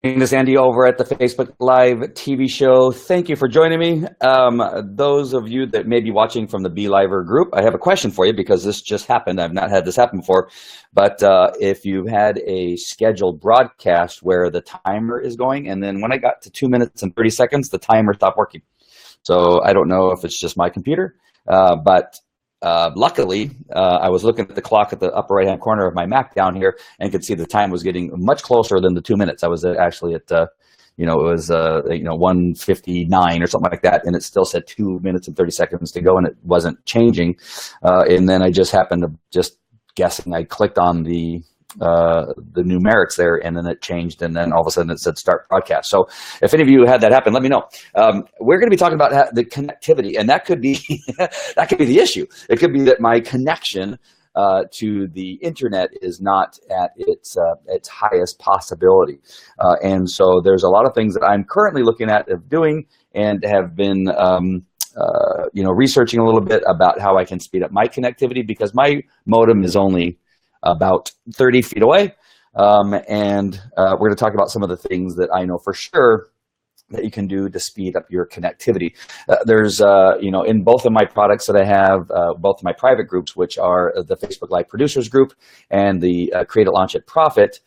This is Andy over at the Facebook Live TV show. Thank you for joining me. Those of you that may be watching from the BeLiver group, I have a question for you because this just happened. I've not had this happen before. But if you've had a scheduled broadcast where the timer is going, and then when I got to 2 minutes and 30 seconds, the timer stopped working. So I don't know if it's just my computer, but luckily, I was looking at the clock at the upper right-hand corner of my Mac down here and could see the time was getting much closer than the 2 minutes. I was actually at, it was 1:59 or something like that, and it still said 2 minutes and 30 seconds to go, and it wasn't changing. And then I just happened to I clicked on the numerics there, and then it changed, and then all of a sudden it said start broadcast. So if any of you had that happen, let me know. We're going to be talking about the connectivity, and that could be that could be the issue. It could be that my connection to the internet is not at its highest possibility, and so there's a lot of things that I'm currently looking at of doing and have been researching a little bit about how I can speed up my connectivity, because my modem is only about 30 feet away, and we're going to talk about some of the things that I know for sure that you can do to speed up your connectivity. There's, in both of my products that I have, both of my private groups, which are the Facebook Live Producers Group and the Create It, Launch It, Profit,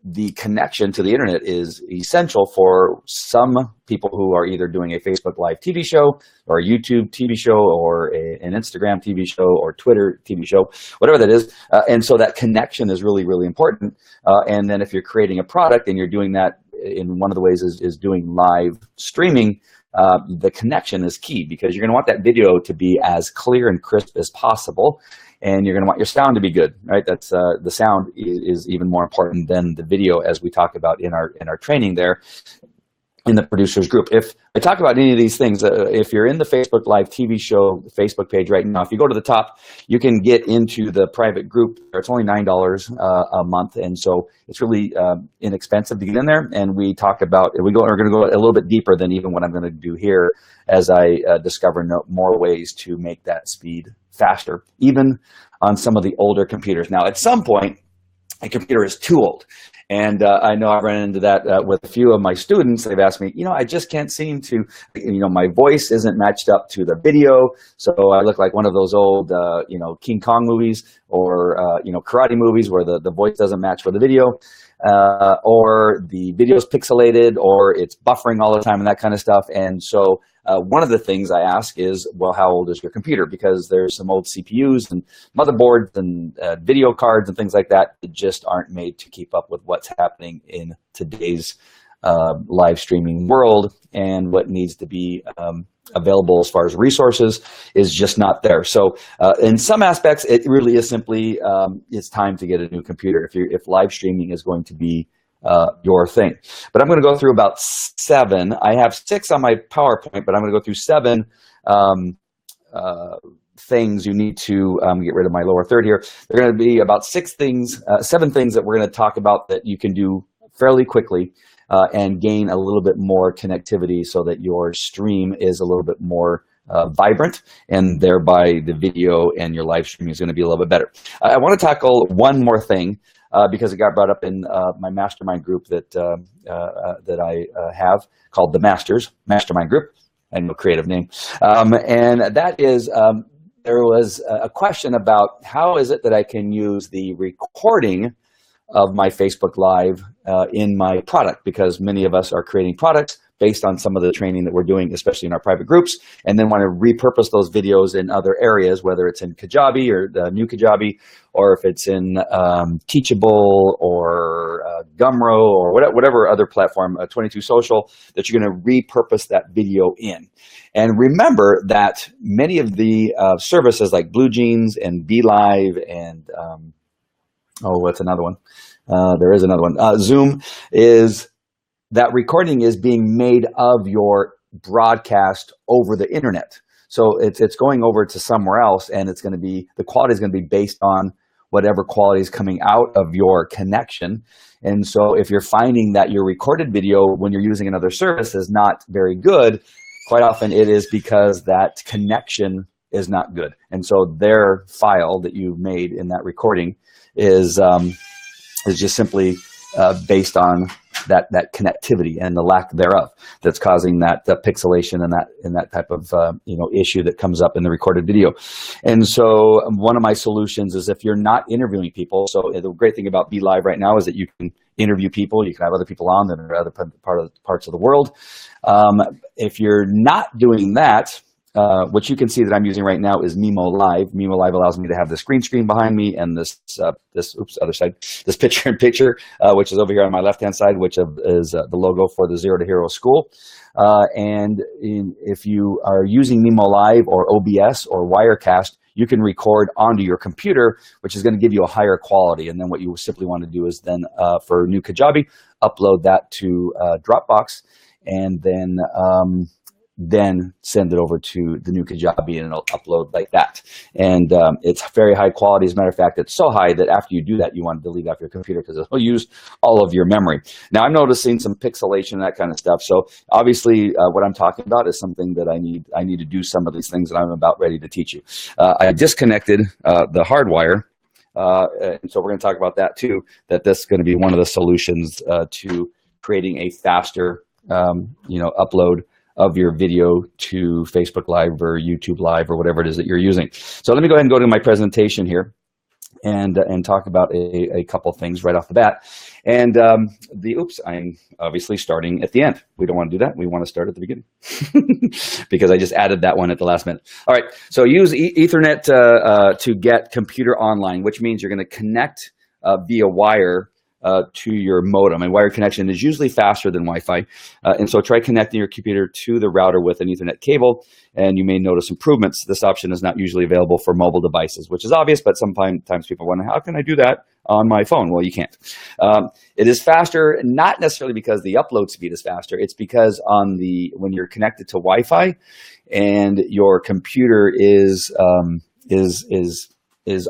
the connection to the internet is essential for some people who are either doing a Facebook Live TV show or a YouTube TV show or an Instagram TV show or Twitter TV show, whatever that is. And so that connection is really, really important. And then if you're creating a product and you're doing that in one of the ways is doing live streaming, the connection is key, because you're going to want that video to be as clear and crisp as possible. And you're going to want your sound to be good, right? That's the sound is even more important than the video, as we talk about in our training there in the producers group. If I talk about any of these things, if you're in the Facebook Live TV show Facebook page right now, if you go to the top, you can get into the private group. It's only $9 a month, and so it's really inexpensive to get in there. And we talk about we're going to go a little bit deeper than even what I'm going to do here, as I discover more ways to make that speed faster, even on some of the older computers. Now, at some point, a computer is too old. And I know I've run into that with a few of my students. They've asked me, I just can't seem to, my voice isn't matched up to the video. So I look like one of those old, King Kong movies or, karate movies where the voice doesn't match with the video. Or the video's pixelated, or it's buffering all the time and that kind of stuff. And so one of the things I ask is, well, how old is your computer? Because there's some old CPUs and motherboards and video cards and things like that just aren't made to keep up with what's happening in today's live streaming world, and what needs to be available as far as resources is just not there. So in some aspects, it really is simply it's time to get a new computer if live streaming is going to be your thing. But I'm going to go through about 7. I have 6 on my PowerPoint, but I'm going to go through 7 things you need to get rid of my lower third here. There are going to be about 7 things that we're going to talk about that you can do fairly quickly and gain a little bit more connectivity so that your stream is a little bit more vibrant, and thereby the video and your live streaming is going to be a little bit better. I want to tackle one more thing because it got brought up in my mastermind group that I have called the Mastermind Group. I know, creative name. And that is, there was a question about how is it that I can use the recording of my Facebook Live in my product, because many of us are creating products based on some of the training that we're doing, especially in our private groups, and then want to repurpose those videos in other areas, whether it's in Kajabi or the new Kajabi, or if it's in Teachable or Gumroad or whatever other platform, 22 Social, that you're going to repurpose that video in. And remember that many of the services like Blue Jeans and BeLive and what's another one? There is another one. Zoom is that recording is being made of your broadcast over the internet. So it's going over to somewhere else, and it's going to be, the quality is going to be based on whatever quality is coming out of your connection. And so if you're finding that your recorded video when you're using another service is not very good, quite often it is because that connection is not good. And so their file that you made in that recording is just simply based on that connectivity and the lack thereof that's causing that pixelation and that type of issue that comes up in the recorded video. And so one of my solutions is, if you're not interviewing people, so the great thing about Be Live right now is that you can interview people, you can have other people on that are other parts of the world. If you're not doing that, what you can see that I'm using right now is Mimo Live. Mimo Live allows me to have this green screen behind me and this other side, this picture-in-picture, which is over here on my left-hand side, which is the logo for the Zero to Hero School. If you are using Mimo Live or OBS or Wirecast, you can record onto your computer, which is going to give you a higher quality. And then what you simply want to do is then, for New Kajabi, upload that to Dropbox, and then send it over to the New Kajabi, and it'll upload like that. And it's very high quality. As a matter of fact, it's so high that after you do that, you want to delete off your computer because it'll use all of your memory. Now, I'm noticing some pixelation and that kind of stuff. So obviously, what I'm talking about is something that I need to do some of these things that I'm about ready to teach you. I disconnected the hardwire. And so we're going to talk about that too, that this is going to be one of the solutions to creating a faster upload of your video to Facebook Live or YouTube Live or whatever it is that you're using. So let me go ahead and go to my presentation here and talk about a couple things right off the bat. And I'm obviously starting at the end. We don't want to do that. We want to start at the beginning because I just added that one at the last minute. All right, so use Ethernet to get computer online, which means you're going to connect via wire to your modem, and wire connection is usually faster than Wi-Fi. And so try connecting your computer to the router with an Ethernet cable, and you may notice improvements. This option is not usually available for mobile devices, which is obvious, but sometimes people wonder, how can I do that on my phone? Well, you can't. It is faster, not necessarily because the upload speed is faster. It's because when you're connected to Wi-Fi and your computer is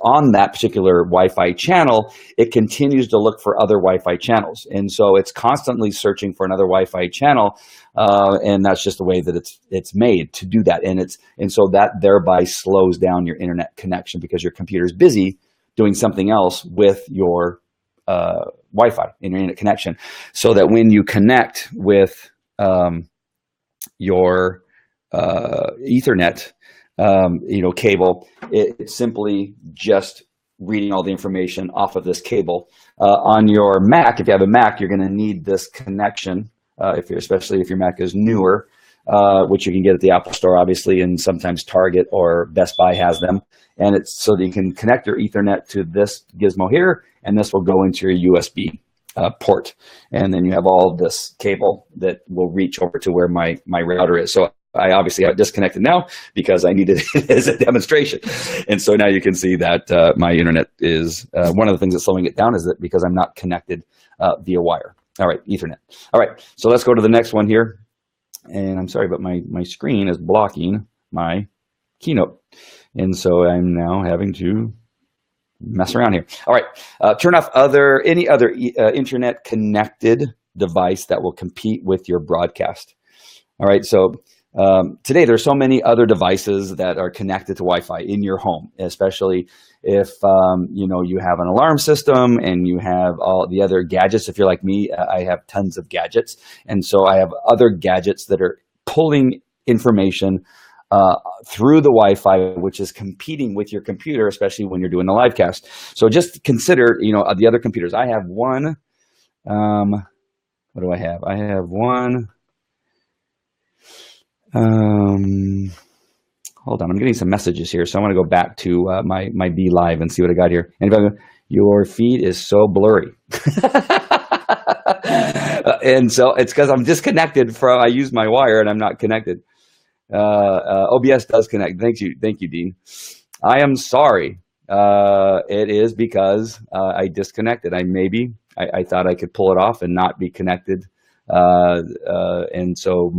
on that particular Wi-Fi channel, it continues to look for other Wi-Fi channels. And so it's constantly searching for another Wi-Fi channel. And that's just the way that it's made to do that. And so that thereby slows down your internet connection because your computer is busy doing something else with your Wi-Fi in your internet connection. So that when you connect with your Ethernet cable, it's simply just reading all the information off of this cable. On your Mac, if you have a Mac, you're going to need this connection, especially if your Mac is newer, which you can get at the Apple Store, obviously, and sometimes Target or Best Buy has them. And it's so that you can connect your Ethernet to this gizmo here, and this will go into your USB port. And then you have all this cable that will reach over to where my router is. So I obviously have it disconnected now because I needed it as a demonstration. And so now you can see that my internet is, one of the things that's slowing it down is that because I'm not connected via wire. All right, Ethernet. All right, so let's go to the next one here. And I'm sorry, but my screen is blocking my keynote. And so I'm now having to mess around here. All right, turn off any other internet connected device that will compete with your broadcast. All right, so today there's so many other devices that are connected to Wi-Fi in your home, especially if you have an alarm system and you have all the other gadgets. If you're like me, I have tons of gadgets, and so I have other gadgets that are pulling information through the Wi-Fi, which is competing with your computer, especially when you're doing the live cast. So just consider, the other computers. I have one. What do I have? I have one. Hold on, I'm getting some messages here, so I want to go back to my Be Live and see what I got here. Anybody? Your feed is so blurry. And so it's because I'm disconnected I use my wire and I'm not connected. OBS does connect. Thank you, Dean. I am sorry. It is because I disconnected. I thought I could pull it off and not be connected, and so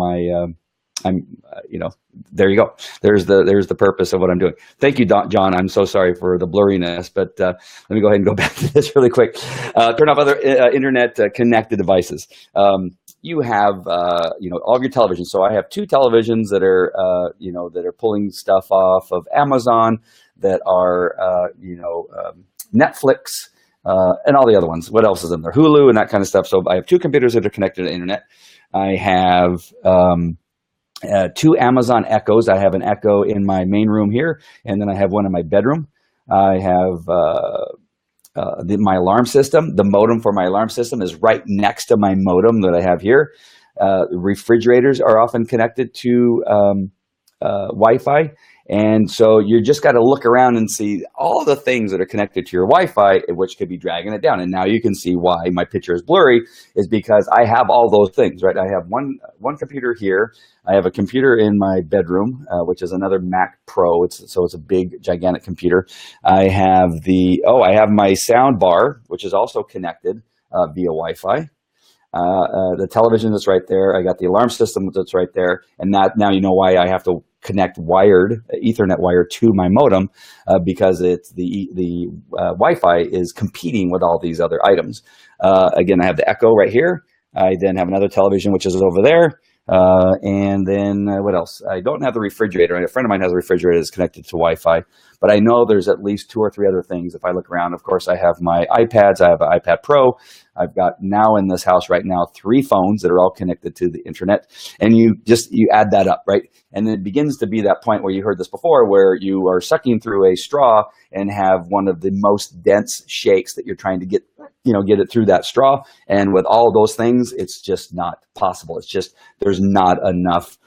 there you go. There's the purpose of what I'm doing. Thank you, John. I'm so sorry for the blurriness, but let me go ahead and go back to this really quick. Turn off other internet connected devices. You have all of your televisions. So I have two televisions that are pulling stuff off of Amazon, that are Netflix, and all the other ones. What else is in there? Hulu and that kind of stuff. So I have 2 computers that are connected to the internet. I have 2 Amazon Echoes. I have an Echo in my main room here, and then I have one in my bedroom. I have my alarm system. The modem for my alarm system is right next to my modem that I have here. Refrigerators are often connected to Wi-Fi. And so you just got to look around and see all the things that are connected to your Wi-Fi, which could be dragging it down. And now you can see why my picture is blurry, is because I have all those things, right? I have one computer here. I have a computer in my bedroom, which is another Mac Pro. So it's a big, gigantic computer. I have I have my sound bar, which is also connected via Wi-Fi. The television that's right there. I got the alarm system that's right there. And now you know why I have to connect Ethernet wire to my modem, because it's the Wi-Fi is competing with all these other items. Again, I have the Echo right here. I then have another television, which is over there. And then what else? I don't have the refrigerator. A friend of mine has a refrigerator that's connected to Wi-Fi, but I know there's at least 2 or 3 other things. If I look around, of course, I have my iPads. I have an iPad Pro. I've got now in this house right now 3 phones that are all connected to the internet. And you add that up, right? And it begins to be that point where you heard this before, where you are sucking through a straw and have one of the most dense shakes that you're trying to get it through that straw. And with all of those things, it's just not possible. It's just, there's not enough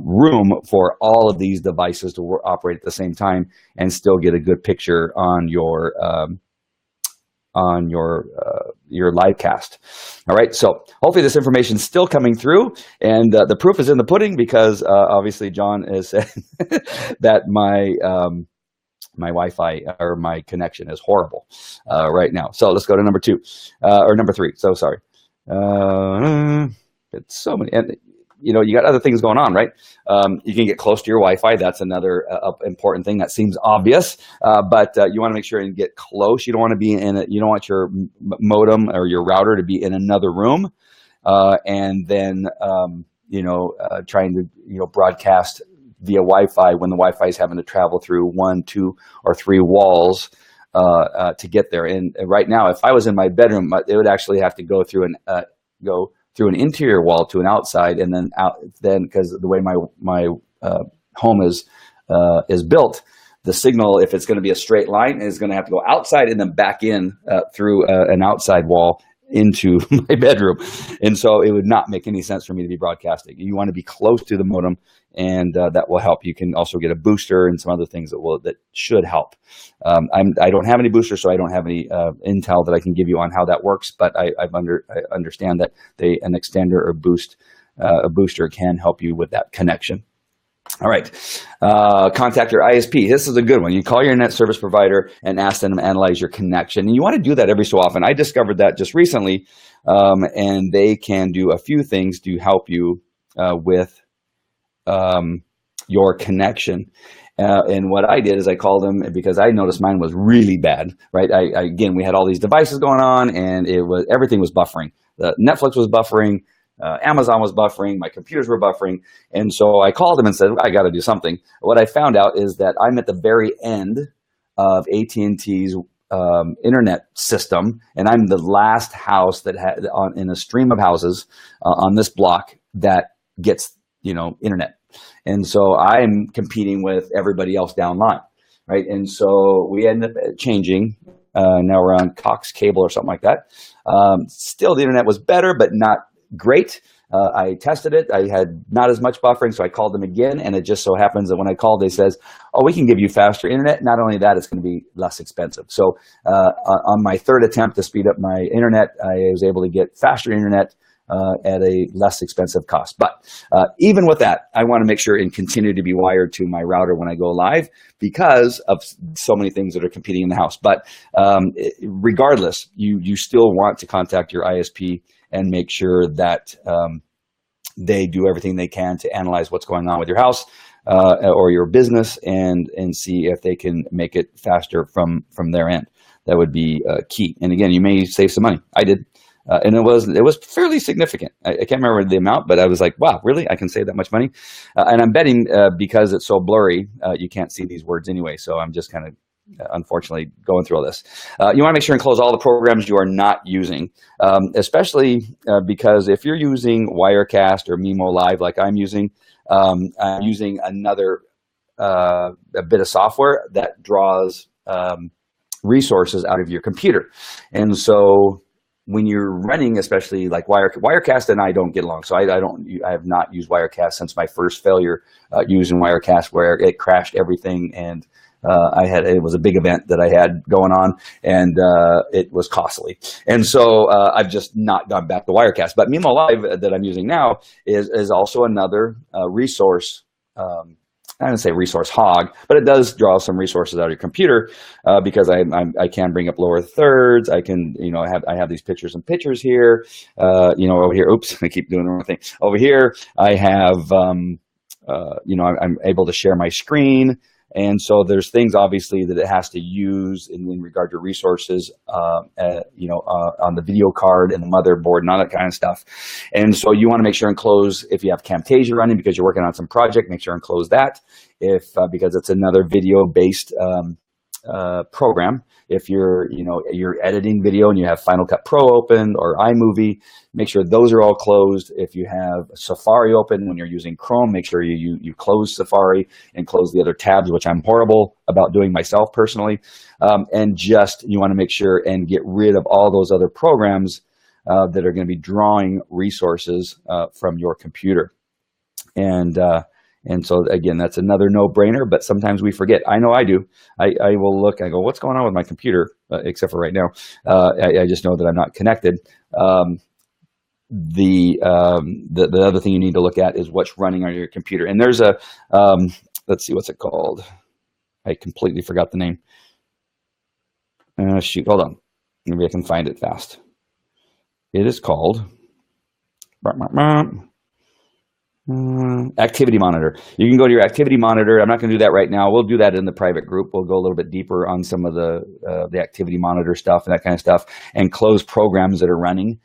room for all of these devices to operate at the same time and still get a good picture on your live cast. All right, so hopefully this information is still coming through, and the proof is in the pudding, because obviously John is saying that my Wi-Fi or my connection is horrible right now. So let's go to number 2 or number 3. So sorry. It's so many, and you got other things going on, right? You can get close to your Wi-Fi. That's another important thing that seems obvious, but you want to make sure and get close. You don't want to be in it. You don't want your modem or your router to be in another room, and then trying to broadcast via Wi-Fi when the Wi-Fi is having to travel through 1, 2, or 3 walls to get there. And right now, if I was in my bedroom, it would actually have to go through an interior wall to an outside, and then because the way my home is built, the signal, if it's going to be a straight line, is going to have to go outside and then back in through an outside wall into my bedroom. And so it would not make any sense for me to be broadcasting. You want to be close to the modem, and that will help. You can also get a booster and some other things that should help. I don't have any boosters, so I don't have any intel that I can give you on how that works, but I understand that an extender or a booster can help you with that connection. All right, contact your ISP. This is a good one. You call your internet service provider and ask them to analyze your connection. And you want to do that every so often. I discovered that just recently, and they can do a few things to help you with your connection. And what I did is I called them because I noticed mine was really bad, right? Again, we had all these devices going on, and everything was buffering. Netflix was buffering. Amazon was buffering, my computers were buffering, and so I called them and said, I got to do something. What I found out is that I'm at the very end of AT&T's internet system, and I'm the last house that in a stream of houses on this block that gets internet, and so I'm competing with everybody else downline, right? And so we ended up changing. Now we're on Cox Cable or something like that. Still, the internet was better, but not great. I tested it. I had not as much buffering, so I called them again, and it just so happens that when I called, they says, oh, we can give you faster internet. Not only that, it's going to be less expensive. So on my 3rd attempt to speed up my internet, I was able to get faster internet at a less expensive cost. But even with that, I want to make sure and continue to be wired to my router when I go live, because of so many things that are competing in the house. But regardless, you still want to contact your ISP and make sure that they do everything they can to analyze what's going on with your house or your business, and see if they can make it faster from their end. That would be key. And again, you may save some money. I did. And it was fairly significant. I can't remember the amount, but I was like, wow, really? I can save that much money? And I'm betting because it's so blurry, you can't see these words anyway. So I'm just kind of unfortunately going through all this. You want to make sure and close all the programs you are not using, especially because if you're using Wirecast or Mimo Live like I'm using another a bit of software that draws resources out of your computer. And so when you're running, especially like Wirecast and I don't get along. So I have not used Wirecast since my first failure using Wirecast, where it crashed everything, and it was a big event that I had going on, and it was costly. And so I've just not gone back to Wirecast. But Mimo Live that I'm using now is also another resource. I don't say resource hog, but it does draw some resources out of your computer because I can bring up lower thirds. I can, I have these pictures and pictures here. Over here, oops, I keep doing the wrong thing. Over here, I have, I'm able to share my screen. And so there's things obviously that it has to use in regard to resources, on the video card and the motherboard and all that kind of stuff. And so you want to make sure and close, if you have Camtasia running because you're working on some project, make sure and close that because it's another video based program. If you're editing video and you have Final Cut Pro open or iMovie, make sure those are all closed. If you have Safari open when you're using Chrome, make sure you close Safari and close the other tabs, which I'm horrible about doing myself personally. And you want to make sure and get rid of all those other programs that are going to be drawing resources from your computer. And so, again, that's another no-brainer, but sometimes we forget. I know I do. I will look, I go, what's going on with my computer, except for right now. I just know that I'm not connected. The other thing you need to look at is what's running on your computer. And there's let's see, what's it called? I completely forgot the name. Shoot, hold on. Maybe I can find it fast. It is called Activity Monitor. You can go to your Activity Monitor. I'm not going to do that right now. We'll do that in the private group. We'll go a little bit deeper on some of the Activity Monitor stuff and that kind of stuff, and close programs that are running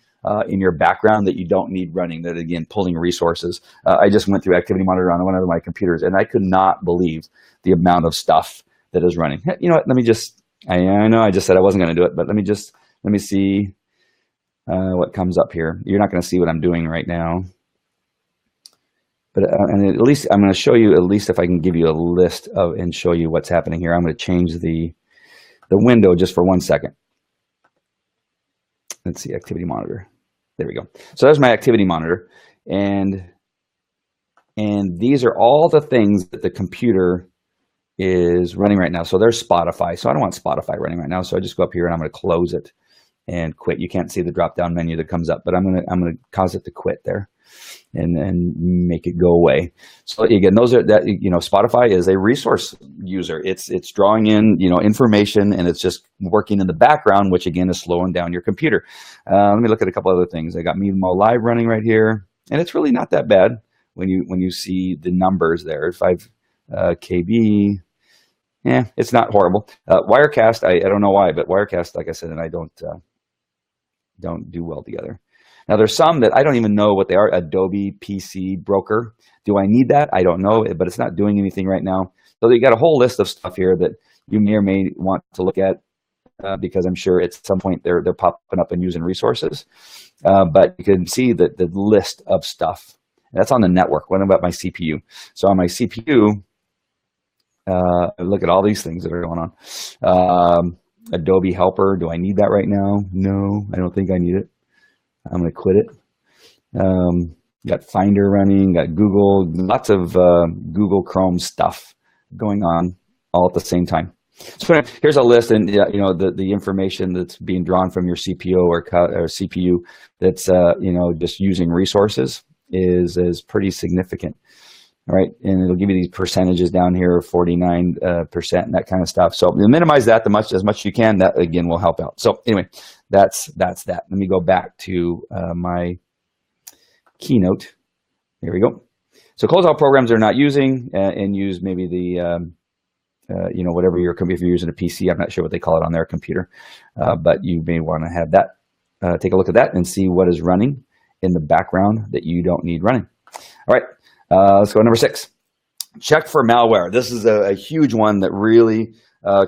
in your background that you don't need running, that, again, pulling resources. I just went through Activity Monitor on one of my computers, and I could not believe the amount of stuff that is running. You know what? Let me just, I know I just said I wasn't going to do it, but let me see what comes up here. You're not going to see what I'm doing right now. But and at least I'm going to show you, at least if I can give you a list of and show you what's happening here. I'm going to change the window just for 1 second. Let's see, Activity Monitor. There we go. So there's my Activity Monitor, and these are all the things that the computer is running right now. So there's Spotify. So I don't want Spotify running right now. So I just go up here and I'm going to close it and quit. You can't see the drop-down menu that comes up, but I'm going to cause it to quit there. And make it go away. So again, Spotify is a resource user. It's drawing in information, and it's just working in the background, which again is slowing down your computer. Let me look at a couple other things. I got Mimo Live running right here, and it's really not that bad when you see the numbers there. 5 KB, it's not horrible. Wirecast, I don't know why, but Wirecast, like I said, and I don't do well together. Now, there's some that I don't even know what they are. Adobe PC Broker. Do I need that? I don't know, but it's not doing anything right now. So you got a whole list of stuff here that you may or may want to look at because I'm sure at some point they're popping up and using resources. But you can see the list of stuff. That's on the network. What about my CPU? So on my CPU, look at all these things that are going on. Adobe Helper. Do I need that right now? No, I don't think I need it. I'm going to quit it. Got Finder running, got Google, lots of Google Chrome stuff going on all at the same time. So here's a list, and the information that's being drawn from your CPU or CPU that's just using resources is pretty significant. All right, and it'll give you these percentages down here, 49% and that kind of stuff. So you minimize that as much as you can. That again will help out. So anyway, that's that. Let me go back to my keynote. Here we go. So close all programs they're not using, and use maybe the whatever if you're using a PC. I'm not sure what they call it on their computer, but you may want to have that. Take a look at that and see what is running in the background that you don't need running. All right. Let's go to number 6. Check for malware. This is a huge one that really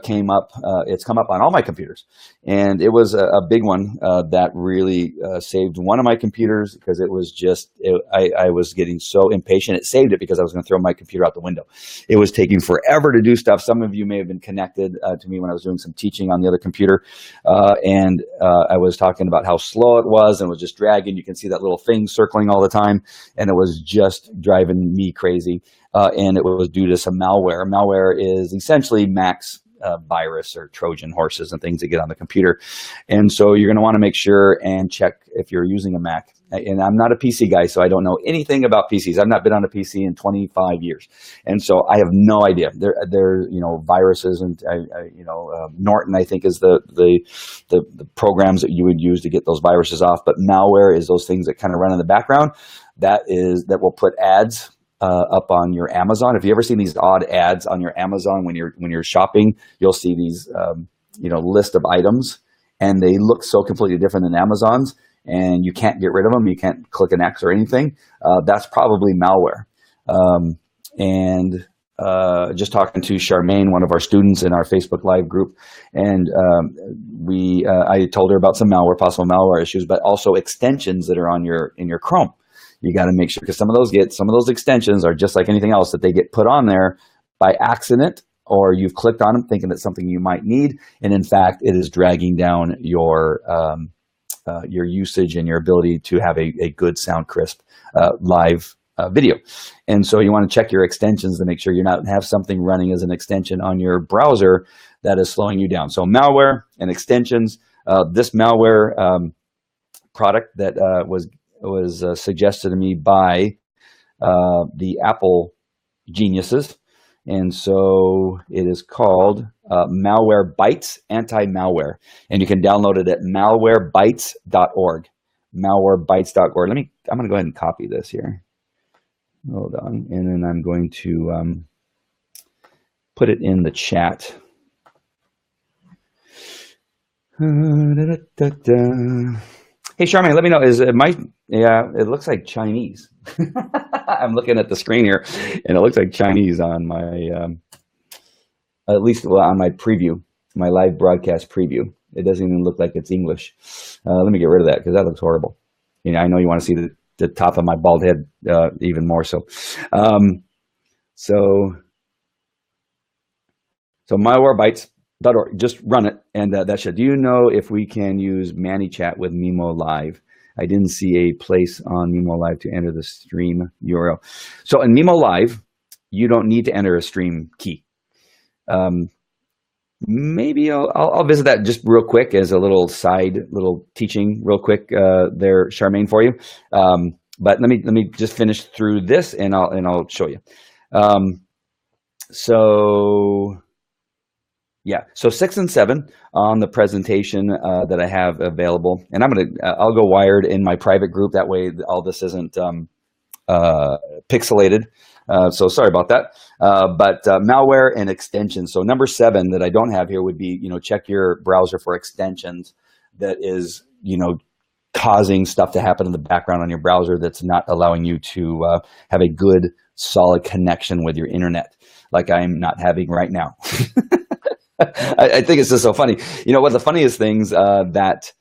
came up. It's come up on all my computers, and it was a big one that really saved one of my computers because it was just I was getting so impatient. It saved it because I was going to throw my computer out the window. It was taking forever to do stuff. Some of you may have been connected to me when I was doing some teaching on the other computer, and I was talking about how slow it was and was just dragging. You can see that little thing circling all the time, and it was just driving me crazy. And it was due to some malware. Malware is essentially Mac's virus or Trojan horses and things that get on the computer. And so you're going to want to make sure and check if you're using a Mac. And I'm not a PC guy, so I don't know anything about PCs. I've not been on a PC in 25 years. And so I have no idea. There viruses and, Norton, I think, is the programs that you would use to get those viruses off. But malware is those things that kind of run in the background that will put ads up on your Amazon. If you ever seen these odd ads on your Amazon when you're shopping, you'll see these list of items, and they look so completely different than Amazon's, and you can't get rid of them. You can't click an X or anything. That's probably malware. Just talking to Charmaine, one of our students in our Facebook Live group, and I told her about some possible malware issues, but also extensions that are in your Chrome. You got to make sure, because some of those extensions are just like anything else, that they get put on there by accident, or you've clicked on them thinking that's something you might need, and in fact, it is dragging down your usage and your ability to have a good sound crisp live video. And so you want to check your extensions to make sure you not have something running as an extension on your browser that is slowing you down. So malware and extensions. This malware product that was suggested to me by the Apple geniuses, and so it is called Malware Bytes Anti-Malware, and you can download it at malwarebytes.org. Malwarebytes.org. I'm going to go ahead and copy this here. Hold on, and then I'm going to put it in the chat. Hey, Charmaine, let me know. It looks like Chinese. I'm looking at the screen here, and it looks like Chinese on my, at least on my preview, my live broadcast preview. It doesn't even look like it's English. Let me get rid of that because that looks horrible. I know you want to see the top of my bald head even more so. So malwarebytes.org. Just run it, and that should. Do you know if we can use ManyChat with Mimo Live? I didn't see a place on Mimo Live to enter the stream URL. So in Mimo Live, you don't need to enter a stream key. Maybe I'll visit that just real quick as a little teaching real quick there, Charmaine, for you. But let me just finish through this, and I'll show you. So 6 and 7 on the presentation that I have available, and I'll go wired in my private group. That way, all this isn't pixelated. So sorry about that. But malware and extensions. So number 7 that I don't have here would be, check your browser for extensions that is, causing stuff to happen in the background on your browser that's not allowing you to have a good, solid connection with your internet, like I'm not having right now. I think it's just so funny. One of the funniest things that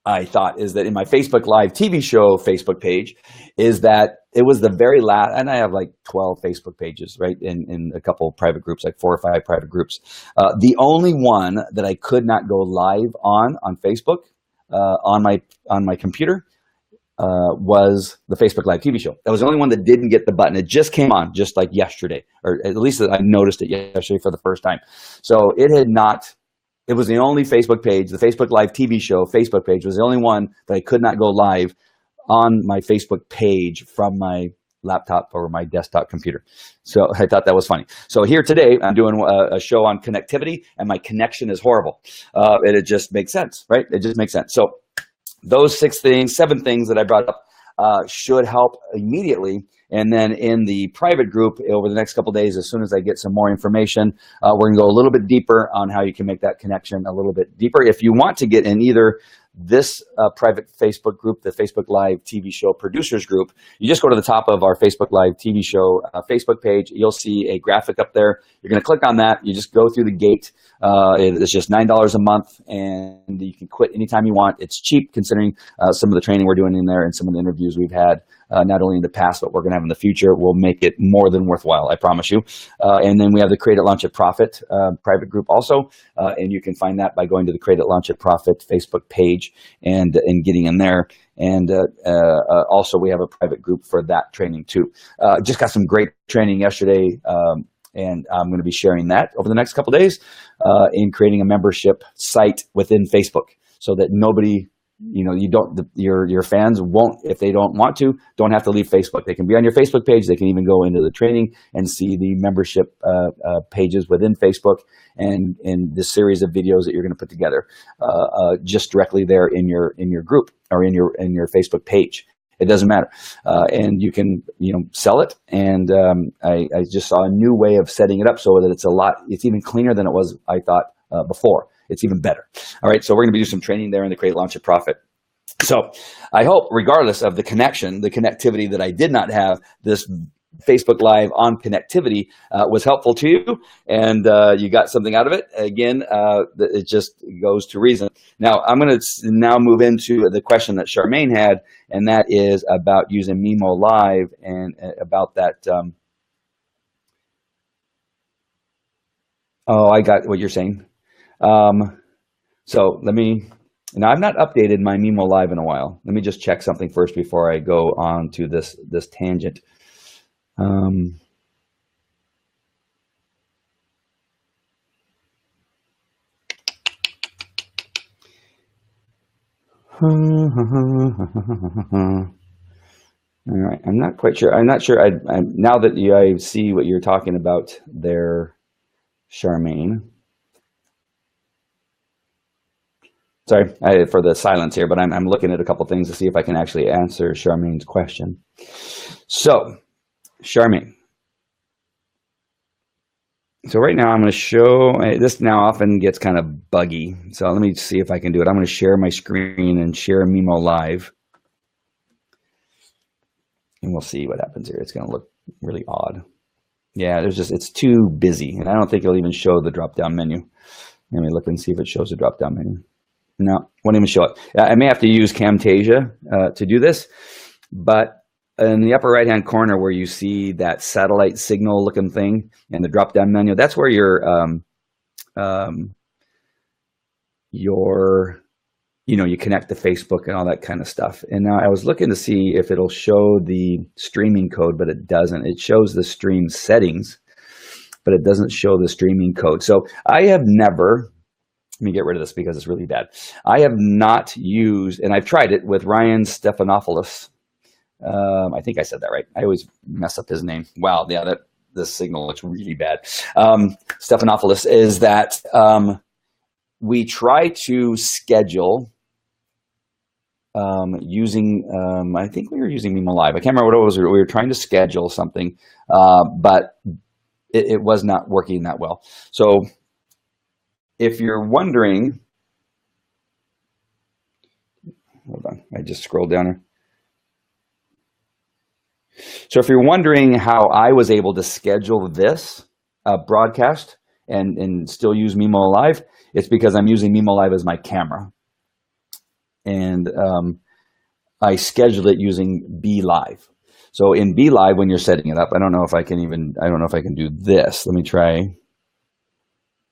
I thought is that in my Facebook Live TV show Facebook page is that it was the very last, and I have like 12 Facebook pages, right, in a couple of private groups, like 4 or 5 private groups. The only one that I could not go live on Facebook on my computer was the Facebook Live TV show. That was the only one that didn't get the button. It just came on just like yesterday, or at least I noticed it yesterday for the first time. So it was the only Facebook page, the Facebook Live TV show Facebook page was the only one that I could not go live on my Facebook page from my laptop or my desktop computer. So I thought that was funny. So here today, I'm doing a show on connectivity, and my connection is horrible. And it just makes sense, right? It just makes sense. So those 7 things that I brought up should help immediately. And then in the private group over the next couple of days, as soon as I get some more information, we're going to go a little bit deeper on how you can make that connection a little bit deeper. If you want to get in either this private Facebook group, the Facebook Live TV show producers group, you just go to the top of our Facebook Live TV show Facebook page. You'll see a graphic up there. You're going to click on that. You just go through the gate. It's just $9 a month, and you can quit anytime you want. It's cheap considering some of the training we're doing in there and some of the interviews we've had, not only in the past, but we're going to have in the future. We'll make it more than worthwhile, I promise you. And then we have the Create It, Launch It, Profit private group also, and you can find that by going to the Create It, Launch It, Profit Facebook page and getting in there. And also we have a private group for that training too. Just got some great training yesterday, and I'm going to be sharing that over the next couple of days in creating a membership site within Facebook, so that nobody, your fans won't, if they don't want to, don't have to leave Facebook. They can be on your Facebook page. They can even go into the training and see the membership pages within Facebook and the series of videos that you're going to put together just directly there in your group or in your Facebook page. It doesn't matter, and you can sell it. And I just saw a new way of setting it up so that it's even cleaner than it was, I thought, before. It's even better. All right, so we're going to do some training there in the Create, Launch It, Profit. So I hope, regardless of the connectivity that I did not have, this Facebook Live on connectivity was helpful to you, and you got something out of it. Again, it just goes to reason. Now, I'm going to now move into the question that Charmaine had, and that is about using Mimo Live and about that. Oh, I got what you're saying. So now I've not updated my Mimo Live in a while. Let me just check something first before I go on to this tangent. All right, I'm not quite sure. I'm not sure. Now that I see what you're talking about there, Charmaine. Sorry for the silence here, but I'm looking at a couple things to see if I can actually answer Charmaine's question. So, Charmaine. So right now I'm going to show, this now often gets kind of buggy. So let me see if I can do it. I'm going to share my screen and share Mimo Live. And we'll see what happens here. It's going to look really odd. Yeah, it's too busy. And I don't think it'll even show the drop-down menu. Let me look and see if it shows the drop-down menu. No, won't even show it. I may have to use Camtasia to do this, but in the upper right-hand corner where you see that satellite signal looking thing and the drop-down menu, that's where you connect to Facebook and all that kind of stuff. And now I was looking to see if it'll show the streaming code, but it doesn't. It shows the stream settings, but it doesn't show the streaming code. So I have never, let me get rid of this because it's really bad. I have not used, and I've tried it with Ryan Stephanopoulos. I think I said that right. I always mess up his name. Wow, yeah, this signal looks really bad. Stephanopoulos is that we try to schedule using, I think we were using Mimo Live. I can't remember what it was. We were trying to schedule something, but it was not working that well. So if you're wondering, hold on, I just scrolled down here. So if you're wondering how I was able to schedule this broadcast and still use Mimo Live, it's because I'm using Mimo Live as my camera. And I scheduled it using Be Live. So in Be Live, when you're setting it up, I don't know if I can do this. Let me try.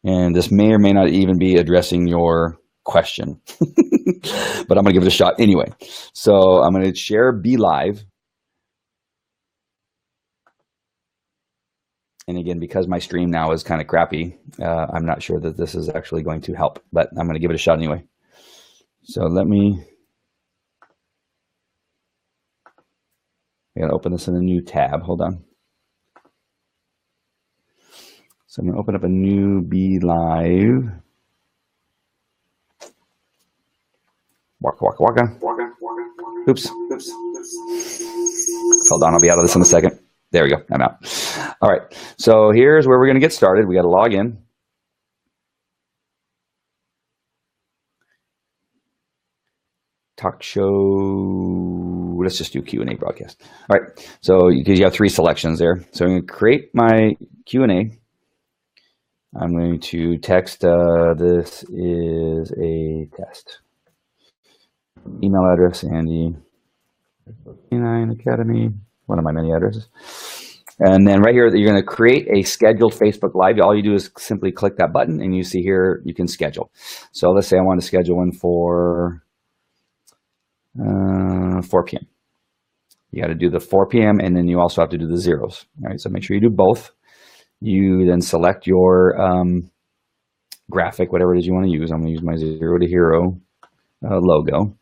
And this may or may not even be addressing your question, but I'm going to give it a shot anyway. So I'm going to share Be Live. And again, because my stream now is kind of crappy, I'm not sure that this is actually going to help, but I'm going to give it a shot anyway. So I got to open this in a new tab. Hold on. So I'm going to open up a new Be Live. Waka, waka, waka. Oops. Hold on, I'll be out of this in a second. There we go, I'm out. All right, so here's where we're going to get started. We got to log in. talk show. Let's just do Q&A broadcast. All right. So because you have 3 selections there. So I'm going to create my Q&A. I'm going to text, this is a test. Email address, Andy, Canine Academy, one of my many addresses. And then right here, you're going to create a scheduled Facebook Live. All you do is simply click that button, and you see here you can schedule. So let's say I want to schedule one for 4 p.m. You got to do the 4 p.m. and then you also have to do the zeros. All right, so make sure you do both. You then select your graphic, whatever it is you want to use. I'm going to use my 0 to hero logo.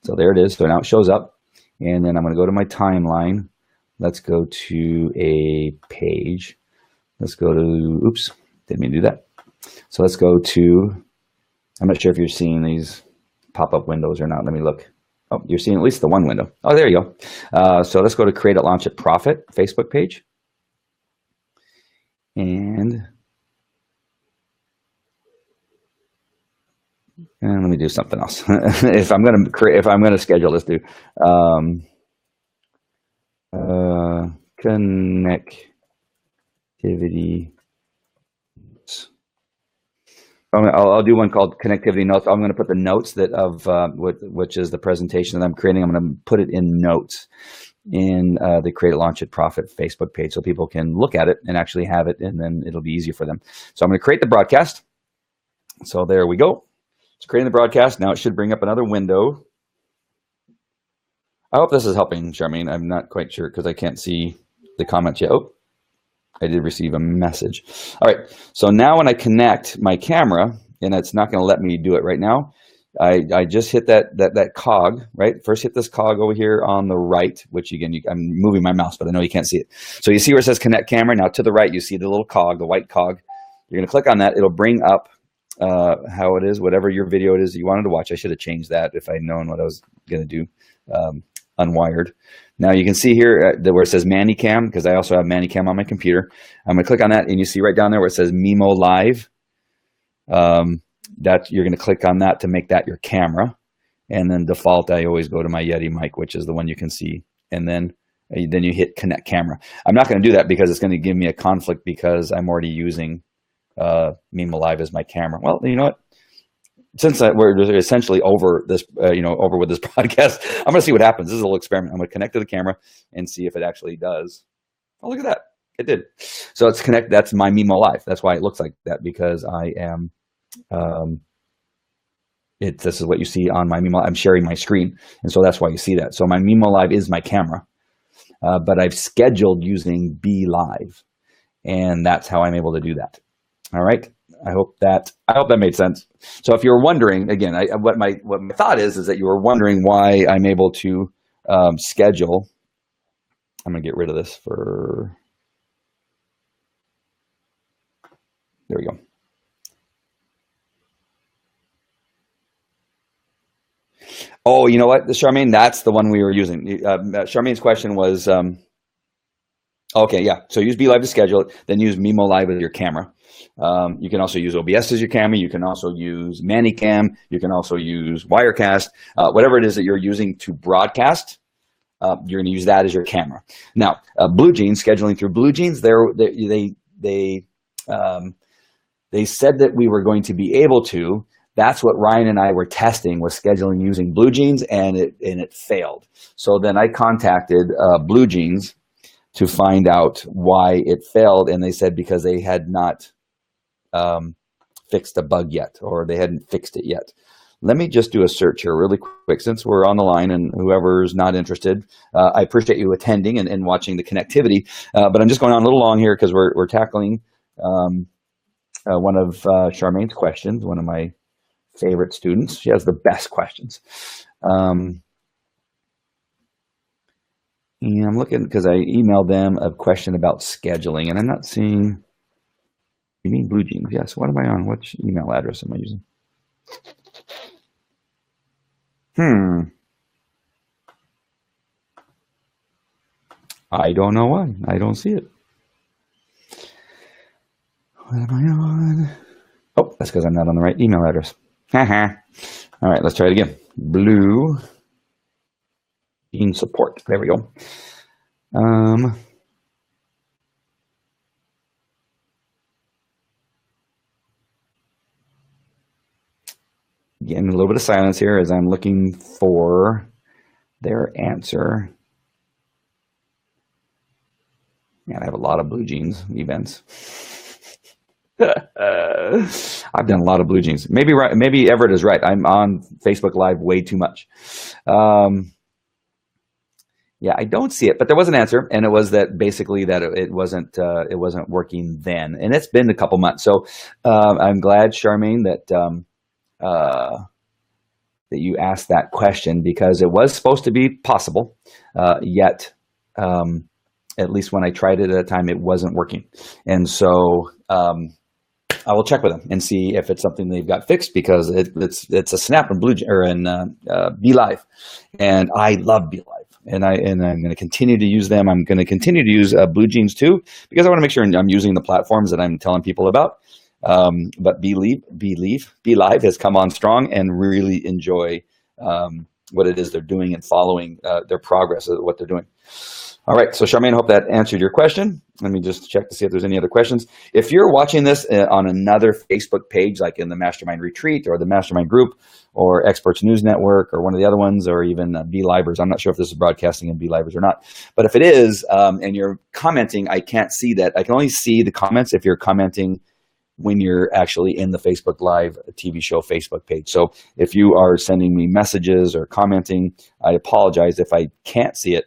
So there it is. So now it shows up. And then I'm going to go to my timeline. Let's go to a page. Let's go to, oops, didn't mean to do that. So let's go to, I'm not sure if you're seeing these pop-up windows or not. Let me look. Oh, you're seeing at least the one window. Oh, there you go. So let's go to Create It, Launch It, Profit Facebook page. And let me do something else. if I'm going to schedule this, connectivity. I'll do one called connectivity notes. I'm going to put the notes that of which is the presentation that I'm creating. I'm going to put it in notes in the Create It, Launch It, Profit Facebook page, so people can look at it and actually have it, and then it'll be easier for them. So I'm going to create the broadcast. So there we go. It's creating the broadcast. Now it should bring up another window. I hope this is helping, Charmaine. I'm not quite sure because I can't see the comments yet. Oh, I did receive a message. All right. So now when I connect my camera, and it's not going to let me do it right now, I just hit that cog, right? First hit this cog over here on the right, which again, I'm moving my mouse, but I know you can't see it. So you see where it says connect camera. Now to the right, you see the little cog, the white cog. You're going to click on that. It'll bring up how it is, whatever your video it is that you wanted to watch. I should have changed that if I'd known what I was going to do. Unwired. Now you can see here where it says Manicam, because I also have Manicam on my computer. I'm going to click on that, and you see right down there where it says Mimo Live. That you're going to click on that to make that your camera, and then default I always go to my Yeti mic, which is the one you can see, and then you hit Connect Camera. I'm not going to do that because it's going to give me a conflict because I'm already using Mimo Live as my camera. Well, you know what? Since we're essentially over this, over with this podcast, I'm going to see what happens. This is a little experiment. I'm going to connect to the camera and see if it actually does. Oh, look at that. It did. So it's connect. That's my Mimo Live. That's why it looks like that, because I am, this is what you see on my Mimo. I'm sharing my screen. And so that's why you see that. So my Mimo Live is my camera, but I've scheduled using Be Live, and that's how I'm able to do that. All right. I hope that made sense. So if you're wondering, again, what my thought is that you were wondering why I'm able to schedule. I'm gonna get rid of this for. There we go. Oh, you know what, Charmaine? That's the one we were using. Charmaine's question was, okay, yeah. So use Be Live to schedule it, then use Mimo Live as your camera. You can also use OBS as your camera. You can also use Manicam. You can also use Wirecast. Whatever it is that you're using to broadcast, you're going to use that as your camera. Now, Blue Jeans, scheduling through Blue Jeans, they said that we were going to be able to. That's what Ryan and I were testing, was scheduling using Blue Jeans, and it failed. So then I contacted Blue Jeans to find out why it failed, and they said because they had not fixed a bug yet, or they hadn't fixed it yet. Let me just do a search here really quick, since we're on the line, and whoever's not interested, I appreciate you attending and watching the connectivity, but I'm just going on a little long here because we're tackling one of Charmaine's questions, one of my favorite students. She has the best questions. And I'm looking because I emailed them a question about scheduling, and I'm not seeing. You mean Blue Jeans? Yes. What am I on? Which email address am I using? I don't know why. I don't see it. What am I on? Oh, that's because I'm not on the right email address. All right, let's try it again. blue gene support. There we go. Again, a little bit of silence here as I'm looking for their answer. Man, I have a lot of blue jeans events. I've done a lot of blue jeans. Maybe Everett is right. I'm on Facebook Live way too much. Yeah, I don't see it, but there was an answer, and it was that basically that it wasn't working then, and it's been a couple months. So I'm glad, Charmaine, that you asked that question, because it was supposed to be possible, yet at least when I tried it at a time, it wasn't working, and so I will check with them and see if it's something they've got fixed, because it's a snap in Be Live, and I love Be Live. And I'm going to continue to use them. I'm going to continue to use Blue Jeans too, because I want to make sure I'm using the platforms that I'm telling people about. But Be Live has come on strong, and really enjoy what it is they're doing and following their progress of what they're doing. All right, so Charmaine, I hope that answered your question. Let me just check to see if there's any other questions. If you're watching this on another Facebook page, like in the Mastermind Retreat or the Mastermind Group or Experts News Network or one of the other ones, or even Be Livers, I'm not sure if this is broadcasting in Be Livers or not. But if it is, and you're commenting, I can't see that. I can only see the comments if you're commenting when you're actually in the Facebook Live TV show Facebook page. So if you are sending me messages or commenting, I apologize if I can't see it.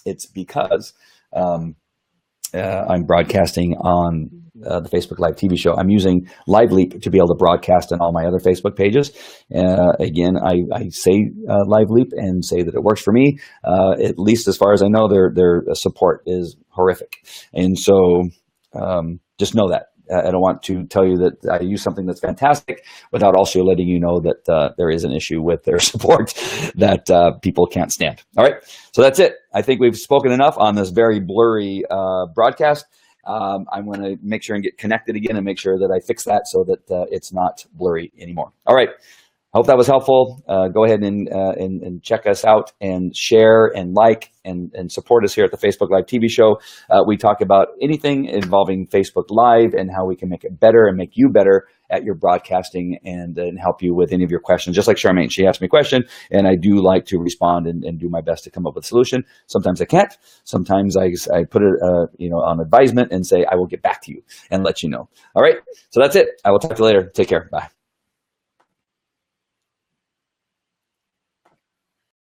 It's because I'm broadcasting on the Facebook Live TV show. I'm using LiveLeap to be able to broadcast on all my other Facebook pages. Again, I say LiveLeap and say that it works for me. At least as far as I know, their support is horrific. And so just know that. I don't want to tell you that I use something that's fantastic without also letting you know that there is an issue with their support that people can't stand. All right, so that's it. I think we've spoken enough on this very blurry broadcast. I'm going to make sure and get connected again and make sure that I fix that so that it's not blurry anymore. All right. Hope that was helpful. Go ahead and check us out and share and like and support us here at the Facebook Live TV show. We talk about anything involving Facebook Live and how we can make it better and make you better at your broadcasting and help you with any of your questions. Just like Charmaine, she asked me a question, and I do like to respond and do my best to come up with a solution. Sometimes I can't. Sometimes I put it on advisement and say I will get back to you and let you know. All right, so that's it. I will talk to you later. Take care. Bye.